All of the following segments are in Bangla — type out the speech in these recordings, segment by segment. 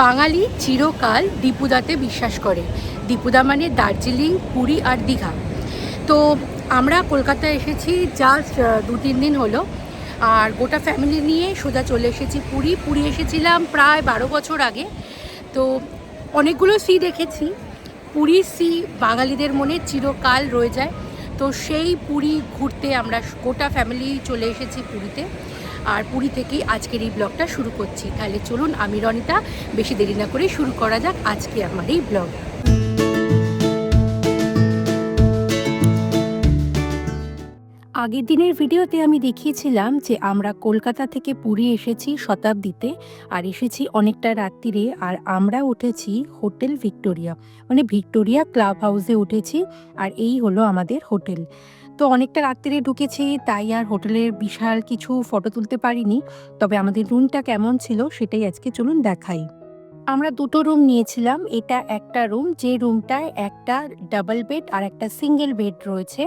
বাঙালি চিরকাল দীপুদাতে বিশ্বাস করে। দীপুদা মানে দার্জিলিং, পুরী আর দীঘা। তো আমরা কলকাতায় এসেছি জাস্ট 2-3 দিন হলো, আর গোটা ফ্যামিলি নিয়ে সোজা চলে এসেছি পুরী এসেছিলাম প্রায় 12 বছর আগে। তো অনেকগুলো সি দেখেছি। পুরীর সি বাঙালিদের মনে চিরকাল রয়ে যায়। তো সেই পুরী ঘুরতে আমরা গোটা ফ্যামিলি চলে এসেছি পুরীতে, আর পুরী থেকেই আজকের এই ব্লগটা শুরু করছি। তাহলে চলুন, আমি রনিতা, বেশি দেরি না করে শুরু করা যাক আজকে আমার এই ব্লগ। আগের দিনের ভিডিওতে আমি দেখিয়েছিলাম যে আমরা কলকাতা থেকে পুরী এসেছি শতাব্দীতে, আর এসেছি অনেকটা রাত্রিরে, আর আমরা উঠেছি হোটেল ভিক্টোরিয়া, মানে ভিক্টোরিয়া ক্লাব হাউসে উঠেছি। আর এই হলো আমাদের হোটেল। তো অনেকটা রাত্রিরে ঢুকেছি, তাই আর হোটেলের বিশাল কিছু ফটো তুলতে পারিনি। তবে আমাদের রুমটা কেমন ছিল সেটাই আজকে চলুন দেখাই। আমরা দুটো রুম নিয়েছিলাম। এটা একটা রুম, যে রুমটায় একটা ডাবল বেড আর একটা সিঙ্গেল বেড রয়েছে,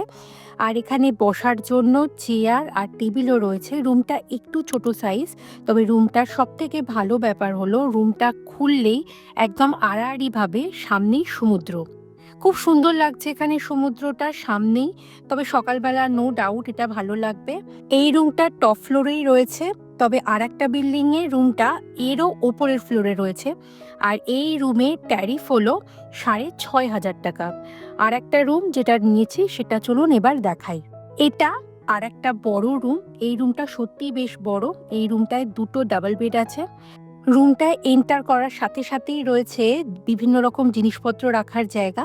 আর এখানে বসার জন্য চেয়ার আর টেবিলও রয়েছে। রুমটা একটু ছোট সাইজ, তবে রুমটার সবথেকে ভালো ব্যাপার হলো রুমটা খুললেই একদম আড়াআড়িভাবে সামনেই সমুদ্র। খুব সুন্দর লাগছে এখানে সমুদ্রটার সামনেই। তবে সকালবেলা নো ডাউট এটা ভালো লাগবে। এই রুমটা টপ ফ্লোরেই রয়েছে, তবে আর একটা বিল্ডিংয়ে রুমটা এরও ওপরের ফ্লোরে রয়েছে। আর এই রুমের ট্যারিফ হলো 6,500 টাকা। আর একটা রুম যেটা নিয়েছি সেটা চলুন এবার দেখাই। এটা আর একটা বড় রুম। এই রুমটা সত্যিই বেশ বড়। এই রুমটায় দুটো ডাবল বেড আছে। রুমটায় এন্টার করার সাথে সাথেই রয়েছে বিভিন্ন রকম জিনিসপত্র রাখার জায়গা,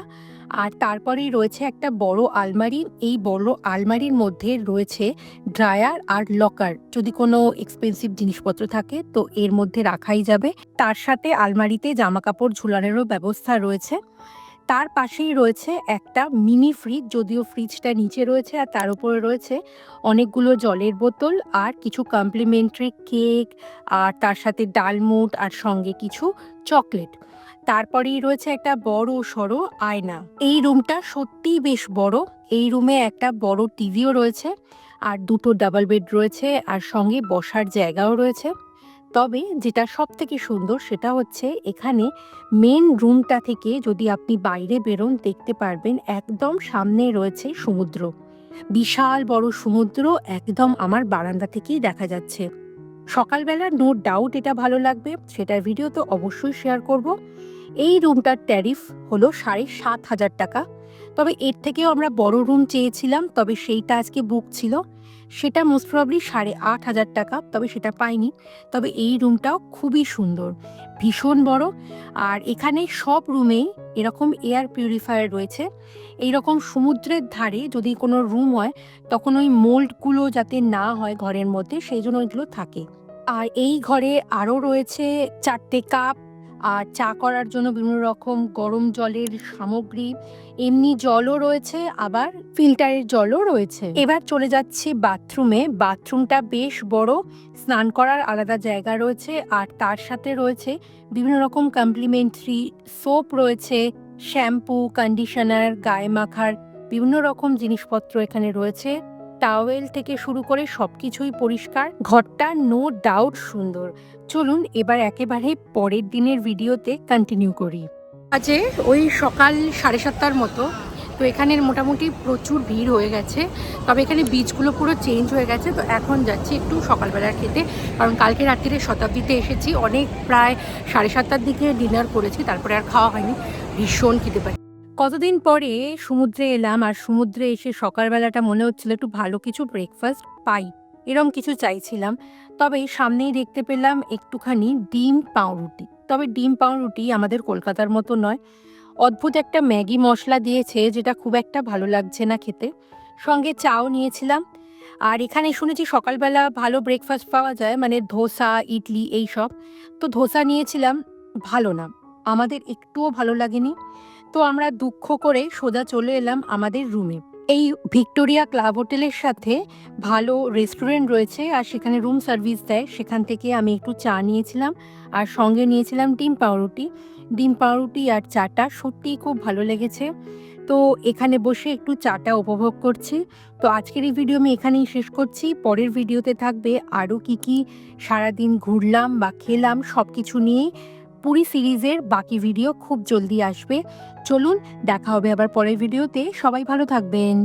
আর তারপরেই রয়েছে একটা বড় আলমারি। এই বড় আলমারির মধ্যে রয়েছে ড্রায়ার আর লকার। যদি কোনো এক্সপেন্সিভ জিনিসপত্র থাকে তো এর মধ্যে রাখাই যাবে। তার সাথে আলমারিতে জামা কাপড় ঝুলানোরও ব্যবস্থা রয়েছে। তার পাশেই রয়েছে একটা মিনি ফ্রিজ, যদিও ফ্রিজটা নিচে রয়েছে, আর তার উপরে রয়েছে অনেকগুলো জলের বোতল আর কিছু কমপ্লিমেন্টারি কেক, আর তার সাথে ডালমুট আর সঙ্গে কিছু চকলেট। তারপরেই রয়েছে একটা বড় সড়ো আয়না। এই রুমটা সত্যিই বেশ বড়। এই রুমে একটা বড় টিভিও রয়েছে, আর দুটো ডাবল বেড রয়েছে, আর সঙ্গে বসার জায়গাও রয়েছে। তবে যেটা সব থেকে সুন্দর সেটা হচ্ছে এখানে মেন রুমটা থেকে যদি আপনি বাইরে বেরোন দেখতে পারবেন একদম সামনে রয়েছে সমুদ্র। বিশাল বড় সমুদ্র একদম আমার বারান্দা থেকেই দেখা যাচ্ছে। সকালবেলা নো ডাউট এটা ভালো লাগবে, সেটার ভিডিও তো অবশ্যই শেয়ার করব। এই রুমটার ট্যারিফ হলো 7,500 টাকা। তবে এর থেকেও আমরা বড় রুম চেয়েছিলাম, তবে সেইটা আজকে বুক ছিল। সেটা মোস্ট প্রবাবলি 8,500 টাকা, তবে সেটা পাইনি। তবে এই রুমটাও খুবই সুন্দর, ভীষণ বড়। আর এখানে সব রুমেই এরকম এয়ার পিউরিফায়ার রয়েছে। এইরকম সমুদ্রের ধারে যদি কোনো রুম হয় তখন ওই মোল্ডগুলো যাতে না হয় ঘরের মধ্যে, সেই জন্য এগুলো থাকে। আর এই ঘরে আরও রয়েছে 4টে কাপ, আর চা করার জন্য বিভিন্ন রকম গরম জলের সামগ্রী। এমনি জলও রয়েছে, আবার ফিল্টারের জলও রয়েছে। এবার চলে যাচ্ছি বাথরুমে। বাথরুমটা বেশ বড়, স্নান করার আলাদা জায়গা রয়েছে, আর তার সাথে রয়েছে বিভিন্ন রকম কমপ্লিমেন্টারি সোপ রয়েছে, শ্যাম্পু, কন্ডিশনার, গায়ে মাখার বিভিন্ন রকম জিনিসপত্র এখানে রয়েছে। টাওয়েল থেকে শুরু করে সবকিছুই পরিষ্কার। ঘরটা নো ডাউট সুন্দর। চলুন এবার একেবারে পরের দিনের ভিডিওতে কন্টিনিউ করি। আজকে ওই সকাল 7:30টার মতো। তো এখানের মোটামুটি প্রচুর ভিড় হয়ে গেছে, তবে এখানে বীজগুলো পুরো চেঞ্জ হয়ে গেছে। তো এখন যাচ্ছি একটু সকালবেলার খেতে, কারণ কালকে রাত্রিরে শতাব্দীতে এসেছি, অনেক প্রায় 7:30টার দিকে ডিনার করেছি, তারপরে আর খাওয়া হয়নি। ভীষণ খেতে পারি। কতদিন পরে সমুদ্রে এলাম, আর সমুদ্রে এসে সকালবেলাটা মনে হচ্ছিল একটু ভালো কিছু ব্রেকফাস্ট পাই, এরম কিছু চাইছিলাম। তবে সামনেই দেখতে পেলাম একটুখানি ডিম পাউরুটি। তবে ডিম পাউরুটি আমাদের কলকাতার মতো নয়, অদ্ভুত একটা ম্যাগি মশলা দিয়েছে, যেটা খুব একটা ভালো লাগছে না খেতে। সঙ্গে চাও নিয়েছিলাম। আর এখানে শুনেছি সকালবেলা ভালো ব্রেকফাস্ট পাওয়া যায়, মানে ধোসা, ইডলি এইসব। তো ধোসা নিয়েছিলাম, ভালো না, আমাদের একটুও ভালো লাগেনি। তো আমরা দুঃখ করে সোজা চলে এলাম আমাদের রুমে। এই ভিক্টোরিয়া ক্লাব হোটেলের সাথে ভালো রেস্টুরেন্ট রয়েছে, আর সেখানে রুম সার্ভিস দেয়। সেখান থেকে আমি একটু চা নিয়েছিলাম, আর সঙ্গে নিয়েছিলাম ডিম পাউরুটি। ডিম পাউরুটি আর চাটা সত্যিই খুব ভালো লেগেছে। তো এখানে বসে একটু চাটা উপভোগ করছি। তো আজকের এই ভিডিও আমি এখানেই শেষ করছি। পরের ভিডিওতে থাকবে আরও কি সারাদিন ঘুরলাম বা খেলাম সব কিছু নিয়েই পুরী সিরিজের বাকি ভিডিও খুব জলদি আসবে। চলুন দেখা হবে আবার পরের ভিডিওতে। সবাই ভালো থাকবেন।